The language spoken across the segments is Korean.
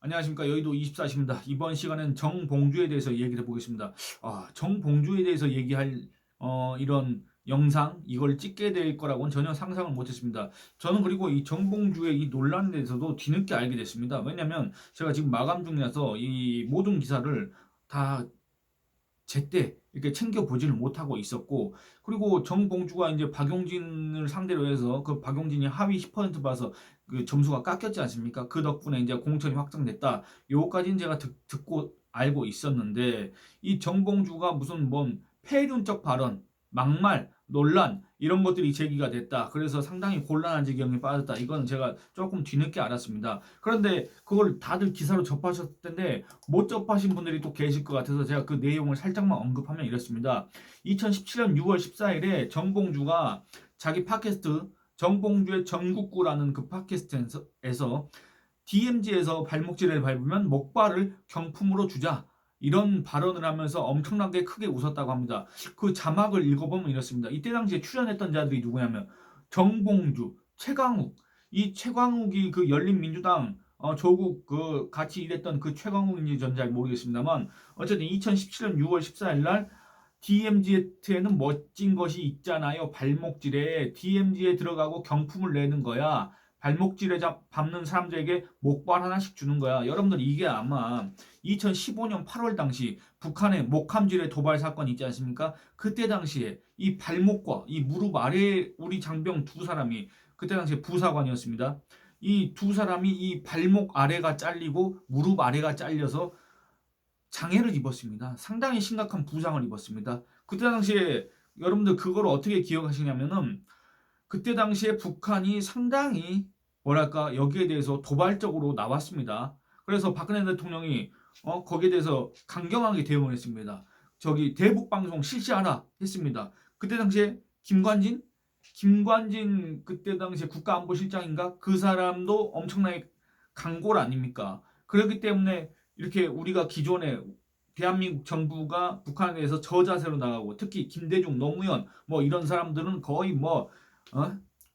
안녕하십니까. 여의도 24시입니다. 이번 시간은 정봉주에 대해서 얘기를 해보겠습니다. 정봉주에 대해서 얘기할 이런 영상 이걸 찍게 될 거라고는 전혀 상상을 못했습니다. 저는 그리고 이 정봉주의 이 논란에 대해서도 뒤늦게 알게 됐습니다. 왜냐하면 제가 지금 마감 중이라서 이 모든 기사를 다 제때 이렇게 챙겨보지를 못하고 있었고, 그리고 정봉주가 이제 박용진을 상대로 해서 그 박용진이 하위 10% 봐서 그 점수가 깎였지 않습니까? 그 덕분에 이제 공천이 확정됐다. 요거까지는 제가 듣고 알고 있었는데, 이 정봉주가 무슨 뭔 폐륜적 발언, 막말, 논란 이런 것들이 제기가 됐다. 그래서 상당히 곤란한 지경에 빠졌다. 이건 제가 조금 뒤늦게 알았습니다. 그런데 그걸 다들 기사로 접하셨을 텐데 못 접하신 분들이 또 계실 것 같아서 제가 그 내용을 살짝만 언급하면 이렇습니다. 2017년 6월 14일에 정봉주가 자기 팟캐스트 정봉주의 전국구라는 그 팟캐스트에서 DMZ에서 발목질을 밟으면 목발을 경품으로 주자, 이런 발언을 하면서 엄청나게 크게 웃었다고 합니다. 그 자막을 읽어보면 이렇습니다. 이때 당시에 출연했던 자들이 누구냐면 정봉주, 최강욱. 이 최강욱이 그 열린민주당 조국 그 같이 일했던 그 최강욱인지 전 잘 모르겠습니다만, 어쨌든 2017년 6월 14일 날 DMZ에는 멋진 것이 있잖아요. 발목질에 DMZ에 들어가고 경품을 내는 거야. 발목질에 밟는 사람들에게 목발 하나씩 주는 거야. 여러분들 이게 아마 2015년 8월 당시 북한의 목함질의 도발 사건 있지 않습니까? 그때 당시에 이 발목과 이 무릎 아래 우리 장병 두 사람이 그때 당시에 부사관이었습니다. 이 두 사람이 이 발목 아래가 잘리고 무릎 아래가 잘려서 장애를 입었습니다. 상당히 심각한 부상을 입었습니다. 그때 당시에 여러분들 그걸 어떻게 기억하시냐면은 그때 당시에 북한이 상당히 뭐랄까 여기에 대해서 도발적으로 나왔습니다. 그래서 박근혜 대통령이 거기에 대해서 강경하게 대응을 했습니다. 저기 대북 방송 실시하라 했습니다. 그때 당시에 김관진 그때 당시에 국가안보실장인가 그 사람도 엄청나게 강골 아닙니까? 그렇기 때문에 이렇게 우리가 기존에 대한민국 정부가 북한에 대해서 저자세로 나가고, 특히 김대중, 노무현 뭐 이런 사람들은 거의 뭐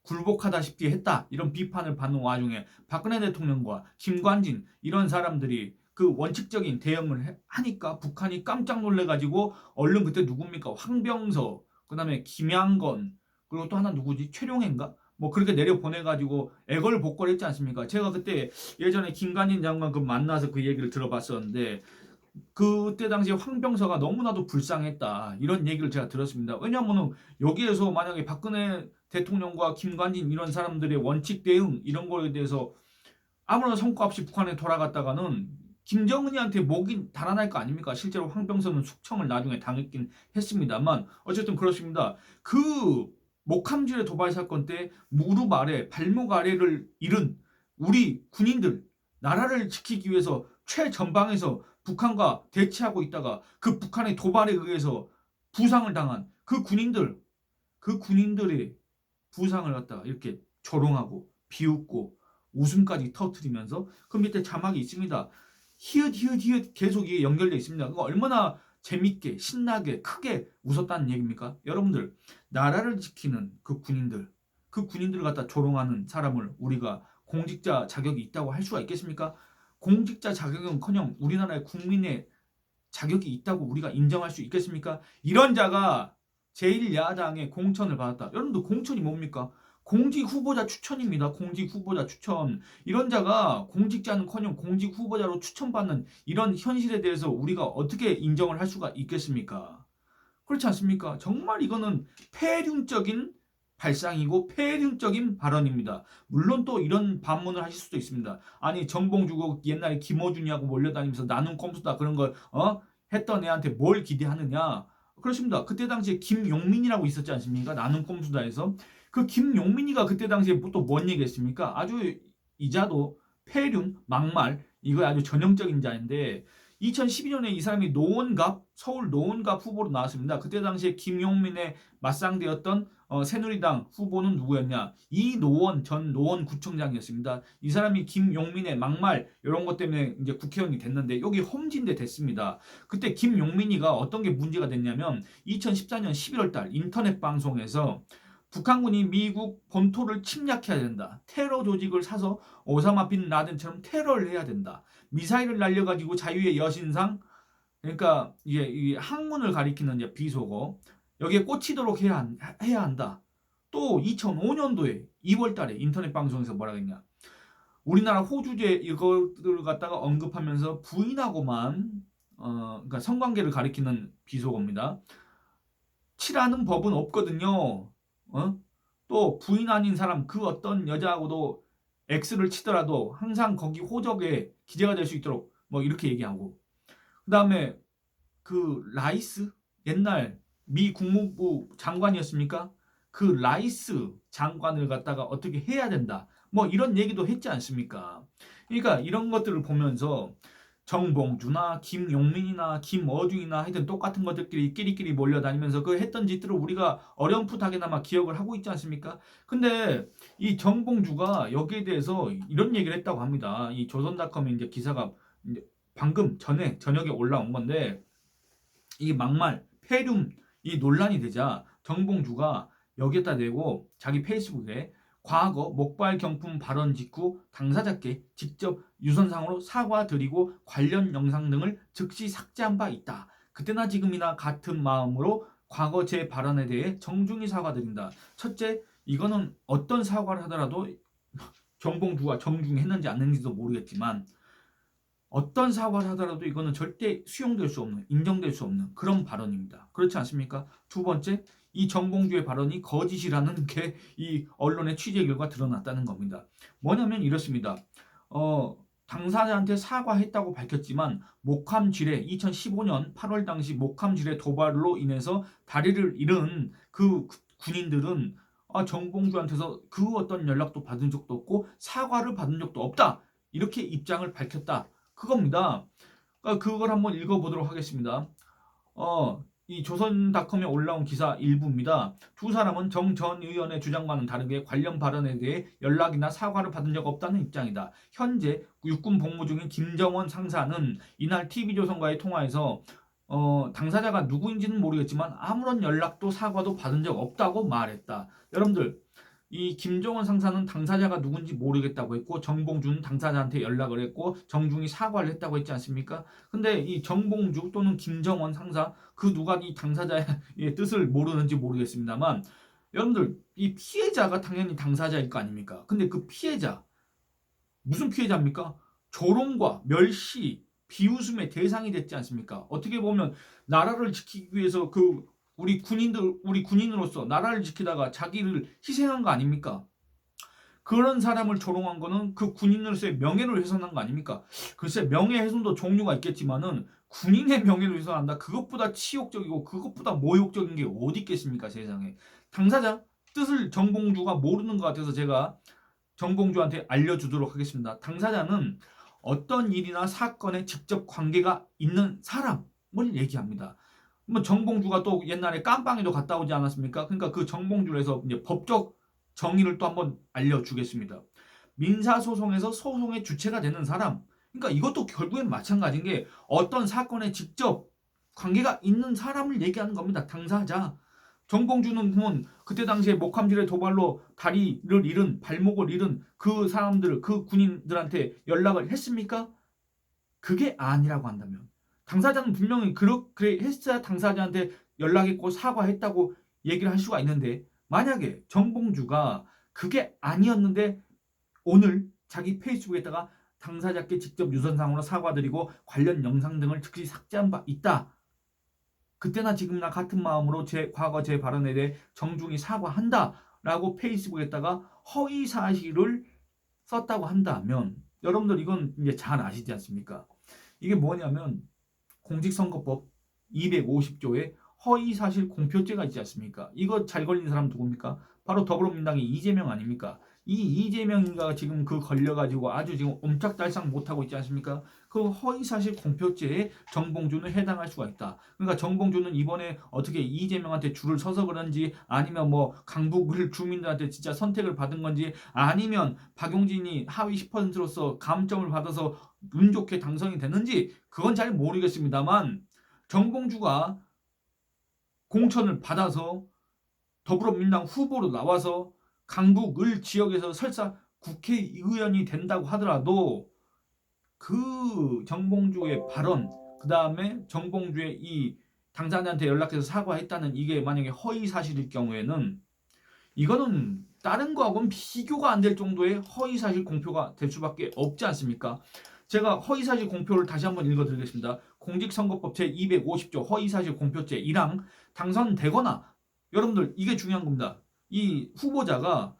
굴복하다시피 했다, 이런 비판을 받는 와중에 박근혜 대통령과 김관진 이런 사람들이 그 원칙적인 대응을 하니까 북한이 깜짝 놀래가지고 얼른 그때 누굽니까? 황병서, 그다음에 김양건, 그리고 또 하나 누구지? 최룡해인가? 뭐 그렇게 내려 보내가지고 애걸복걸했지 않습니까? 제가 그때 예전에 김관진 장관 그 만나서 그 얘기를 들어봤었는데, 그때 당시에 황병서가 너무나도 불쌍했다, 이런 얘기를 제가 들었습니다. 왜냐하면 여기에서 만약에 박근혜 대통령과 김관진 이런 사람들의 원칙 대응 이런 거에 대해서 아무런 성과 없이 북한에 돌아갔다가는 김정은이한테 목이 달아날 거 아닙니까? 실제로 황병서는 숙청을 나중에 당했긴 했습니다만, 어쨌든 그렇습니다. 그 목함질의 도발 사건 때 무릎 아래, 발목 아래를 잃은 우리 군인들, 나라를 지키기 위해서 최전방에서 북한과 대치하고 있다가 그 북한의 도발에 의해서 부상을 당한 그 군인들의 부상을 갖다가 이렇게 조롱하고 비웃고 웃음까지 터트리면서 그 밑에 자막이 있습니다. 히읗 히읗 히읗 계속 이게 연결되어 있습니다. 그거 얼마나 재밌게 신나게 크게 웃었다는 얘기입니까? 여러분들, 나라를 지키는 그 군인들을 갖다 조롱하는 사람을 우리가 공직자 자격이 있다고 할 수가 있겠습니까? 공직자 자격은커녕 우리나라의 국민의 자격이 있다고 우리가 인정할 수 있겠습니까? 이런 자가 제1야당의 공천을 받았다. 여러분들, 공천이 뭡니까? 공직 후보자 추천입니다. 공직 후보자 추천. 이런 자가 공직자는커녕 공직 후보자로 추천받는 이런 현실에 대해서 우리가 어떻게 인정을 할 수가 있겠습니까? 그렇지 않습니까? 정말 이거는 폐륜적인 발상이고 폐륜적인 발언입니다. 물론 또 이런 반문을 하실 수도 있습니다. 아니, 정봉주고 옛날에 김어준이하고 몰려다니면서 나는 꼼수다 그런 걸 했던 애한테 뭘 기대하느냐. 그렇습니다. 그때 당시에 김용민이라고 있었지 않습니까? 나는 꼼수다에서 그 김용민이가 그때 당시에 또 뭔 얘기했습니까? 아주 이자도 폐륜, 막말, 이거 아주 전형적인 자인데, 2012년에 이 사람이 서울 노원갑 후보로 나왔습니다. 그때 당시에 김용민의 맞상대였던 새누리당 후보는 누구였냐? 이노원 전 노원구청장이었습니다. 이 사람이 김용민의 막말 이런 것 때문에 이제 국회의원이 됐는데 여기 험지인데 됐습니다. 그때 김용민이가 어떤 게 문제가 됐냐면 2014년 11월 달 인터넷 방송에서 북한군이 미국 본토를 침략해야 된다. 테러 조직을 사서 오사마 빈 라덴처럼 테러를 해야 된다. 미사일을 날려가지고 자유의 여신상, 그러니까 이제 이 학문을 가리키는 이제 비속어, 여기에 꽂히도록 해야 한다. 또 2005년도에 2월 달에 인터넷 방송에서 뭐라 했냐. 우리나라 호주제 이것들을 갖다가 언급하면서 부인하고만 그러니까 성관계를 가리키는 비속어입니다. 치라는 법은 없거든요. 또 부인 아닌 사람 그 어떤 여자하고도 X를 치더라도 항상 거기 호적에 기재가 될 수 있도록 뭐 이렇게 얘기하고, 그 다음에 그 라이스, 옛날 미 국무부 장관이었습니까? 그 라이스 장관을 갖다가 어떻게 해야 된다. 뭐 이런 얘기도 했지 않습니까? 그러니까 이런 것들을 보면서 정봉주나 김용민이나 김어중이나 하여튼 똑같은 것들끼리 끼리끼리 몰려다니면서 그 했던 짓들을 우리가 어렴풋하게나마 기억을 하고 있지 않습니까? 근데 이 정봉주가 여기에 대해서 이런 얘기를 했다고 합니다. 이 조선닷컴에 이제 기사가 이제 방금 저녁에 올라온 건데, 이 막말 폐륜 이 논란이 되자 정봉주가 여기에다 대고 자기 페이스북에 과거 목발 경품 발언 직후 당사자께 직접 유선상으로 사과드리고 관련 영상 등을 즉시 삭제한 바 있다. 그때나 지금이나 같은 마음으로 과거 제 발언에 대해 정중히 사과드린다. 첫째, 이거는 어떤 사과를 하더라도 정봉주가 정중히 했는지 안 했는지도 모르겠지만 어떤 사과를 하더라도 이거는 절대 수용될 수 없는, 인정될 수 없는 그런 발언입니다. 그렇지 않습니까? 두 번째, 이 정봉주의 발언이 거짓이라는 게 이 언론의 취재 결과 드러났다는 겁니다. 뭐냐면 이렇습니다. 당사자한테 사과했다고 밝혔지만 목함질에 2015년 8월 당시 목함질의 도발로 인해서 다리를 잃은 그 군인들은 정봉주한테서 그 어떤 연락도 받은 적도 없고 사과를 받은 적도 없다. 이렇게 입장을 밝혔다. 그겁니다. 그걸 한번 읽어보도록 하겠습니다. 이 조선닷컴에 올라온 기사 일부입니다. 두 사람은 정 전 의원의 주장과는 다르게 관련 발언에 대해 연락이나 사과를 받은 적 없다는 입장이다. 현재 육군 복무 중인 김정원 상사는 이날 TV조선과의 통화에서 당사자가 누구인지는 모르겠지만 아무런 연락도 사과도 받은 적 없다고 말했다. 여러분들, 이 김정원 상사는 당사자가 누군지 모르겠다고 했고 정봉주는 당사자한테 연락을 했고 정중히 사과를 했다고 했지 않습니까? 근데 이 정봉주 또는 김정원 상사 그 누가 이 당사자의 뜻을 모르는지 모르겠습니다만, 여러분들 이 피해자가 당연히 당사자일 거 아닙니까? 근데 그 피해자 무슨 피해자입니까? 조롱과 멸시, 비웃음의 대상이 됐지 않습니까? 어떻게 보면 나라를 지키기 위해서 우리 군인으로서 나라를 지키다가 자기를 희생한 거 아닙니까? 그런 사람을 조롱한 거는 그 군인으로서의 명예를 훼손한 거 아닙니까? 글쎄, 명예훼손도 종류가 있겠지만은 군인의 명예를 훼손한다. 그것보다 치욕적이고 그것보다 모욕적인 게 어디 있겠습니까, 세상에. 당사자 뜻을 정봉주가 모르는 것 같아서 제가 정봉주한테 알려주도록 하겠습니다. 당사자는 어떤 일이나 사건에 직접 관계가 있는 사람을 얘기합니다. 뭐 정봉주가 또 옛날에 깜빵에도 갔다 오지 않았습니까? 그러니까 그 정봉주에서 이제 법적 정의를 또 한번 알려주겠습니다. 민사소송에서 소송의 주체가 되는 사람. 그러니까 이것도 결국엔 마찬가지인 게 어떤 사건에 직접 관계가 있는 사람을 얘기하는 겁니다. 당사자. 정봉주는 그러면 그때 당시에 목함질의 도발로 다리를 잃은, 발목을 잃은 그 사람들, 그 군인들한테 연락을 했습니까? 그게 아니라고 한다면 당사자는 분명히 그래 했어야 당사자한테 연락했고 사과했다고 얘기를 할 수가 있는데, 만약에 정봉주가 그게 아니었는데 오늘 자기 페이스북에다가 당사자께 직접 유선상으로 사과드리고 관련 영상 등을 즉시 삭제한 바 있다. 그때나 지금이나 같은 마음으로 과거 제 발언에 대해 정중히 사과한다 라고 페이스북에다가 허위 사실을 썼다고 한다면, 여러분들 이건 이제 잘 아시지 않습니까? 이게 뭐냐면 공직선거법 250조에 허위사실 공표죄가 있지 않습니까? 이거 잘 걸린 사람 누굽니까? 바로 더불어민주당의 이재명 아닙니까? 이 이재명이가 지금 그 걸려가지고 아주 지금 옴짝달싹 못하고 있지 않습니까? 그 허위사실 공표죄에 정봉주는 해당할 수가 있다. 그러니까 정봉주는 이번에 어떻게 이재명한테 줄을 서서 그런지, 아니면 뭐 강북을 주민들한테 진짜 선택을 받은 건지, 아니면 박용진이 하위 10%로서 감점을 받아서 운 좋게 당선이 됐는지 그건 잘 모르겠습니다만, 정봉주가 공천을 받아서 더불어민주당 후보로 나와서 강북을 지역에서 설사 국회의원이 된다고 하더라도 그 정봉주의 발언, 그 다음에 정봉주의 이 당사자한테 연락해서 사과했다는 이게 만약에 허위 사실일 경우에는 이거는 다른 거하고는 비교가 안 될 정도의 허위 사실 공표가 될 수밖에 없지 않습니까? 제가 허위 사실 공표를 다시 한번 읽어드리겠습니다. 공직선거법 제250조 허위 사실 공표죄 1항 당선되거나, 여러분들 이게 중요한 겁니다. 이 후보자가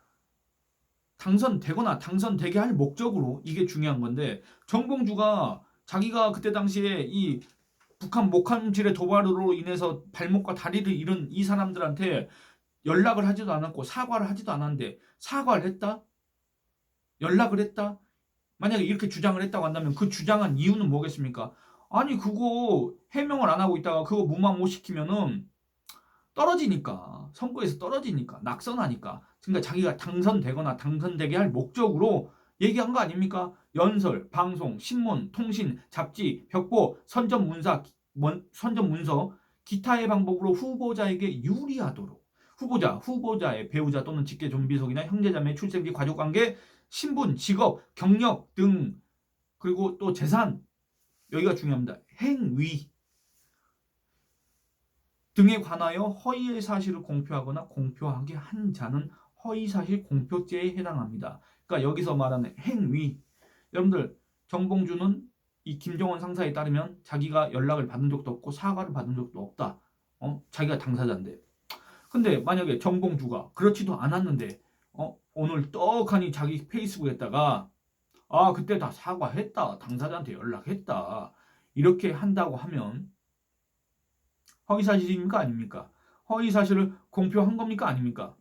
당선되거나 당선되게 할 목적으로, 이게 중요한 건데, 정봉주가 자기가 그때 당시에 이 북한 목함질의 도발으로 인해서 발목과 다리를 잃은 이 사람들한테 연락을 하지도 않았고 사과를 하지도 않았는데 사과를 했다? 연락을 했다? 만약에 이렇게 주장을 했다고 한다면 그 주장한 이유는 뭐겠습니까? 아니 그거 해명을 안 하고 있다가 그거 무마 못 시키면은 떨어지니까, 선거에서 떨어지니까, 낙선하니까, 그러니까 자기가 당선되거나 당선되게 할 목적으로 얘기한 거 아닙니까? 연설, 방송, 신문, 통신, 잡지, 벽보, 선전문서, 기타의 방법으로 후보자에게 유리하도록 후보자의 배우자 또는 직계 좀비속이나 형제자매, 출생지, 가족관계, 신분, 직업, 경력 등, 그리고 또 재산, 여기가 중요합니다. 행위 등에 관하여 허위의 사실을 공표하거나 공표하게 한 자는 허위사실 공표죄에 해당합니다. 그러니까 여기서 말하는 행위, 여러분들 정봉주는 이 김정은 상사에 따르면 자기가 연락을 받은 적도 없고 사과를 받은 적도 없다. 자기가 당사자인데. 근데 만약에 정봉주가 그렇지도 않았는데 오늘 떡하니 자기 페이스북에다가 그때 다 사과했다, 당사자한테 연락했다, 이렇게 한다고 하면 허위사실입니까 아닙니까? 허위사실을 공표한 겁니까 아닙니까?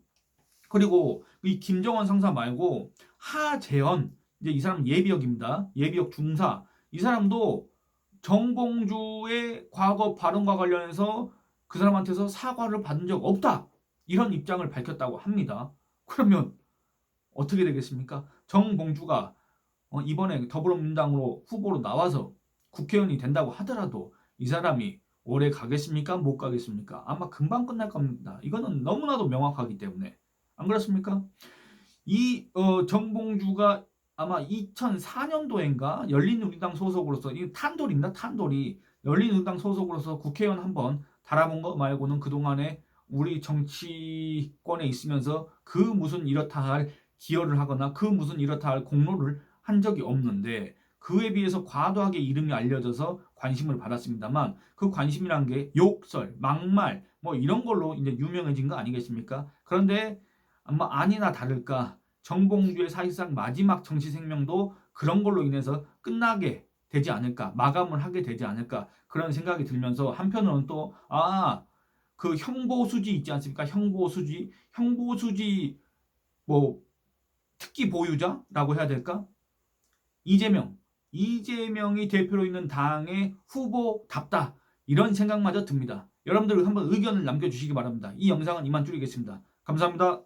그리고 이 김정은 상사 말고 하재현, 이제 이 사람 예비역입니다. 예비역 중사. 이 사람도 정봉주의 과거 발언과 관련해서 그 사람한테서 사과를 받은 적 없다, 이런 입장을 밝혔다고 합니다. 그러면 어떻게 되겠습니까? 정봉주가 이번에 더불어민주당으로 후보로 나와서 국회의원이 된다고 하더라도 이 사람이 오래 가겠습니까? 못 가겠습니까? 아마 금방 끝날 겁니다. 이거는 너무나도 명확하기 때문에. 안 그렇습니까? 이 정봉주가 아마 2004년도인가 열린우리당 소속으로서, 이 탄돌입니다. 탄돌이 열린우리당 소속으로서 국회의원 한번 달아본 거 말고는 그동안에 우리 정치권에 있으면서 그 무슨 이렇다 할 기여를 하거나 그 무슨 이렇다 할 공로를 한 적이 없는데, 그에 비해서 과도하게 이름이 알려져서 관심을 받았습니다만, 그 관심이란 게 욕설, 막말 뭐 이런 걸로 이제 유명해진 거 아니겠습니까? 그런데 아마 아니나 다를까 정봉주의 사실상 마지막 정치 생명도 그런 걸로 인해서 끝나게 되지 않을까, 마감을 하게 되지 않을까, 그런 생각이 들면서 한편으로는 또 그 형보수지 있지 않습니까? 형보수지 뭐 특기 보유자라고 해야 될까? 이재명이 대표로 있는 당의 후보답다, 이런 생각마저 듭니다. 여러분들 한번 의견을 남겨주시기 바랍니다. 이 영상은 이만 줄이겠습니다. 감사합니다.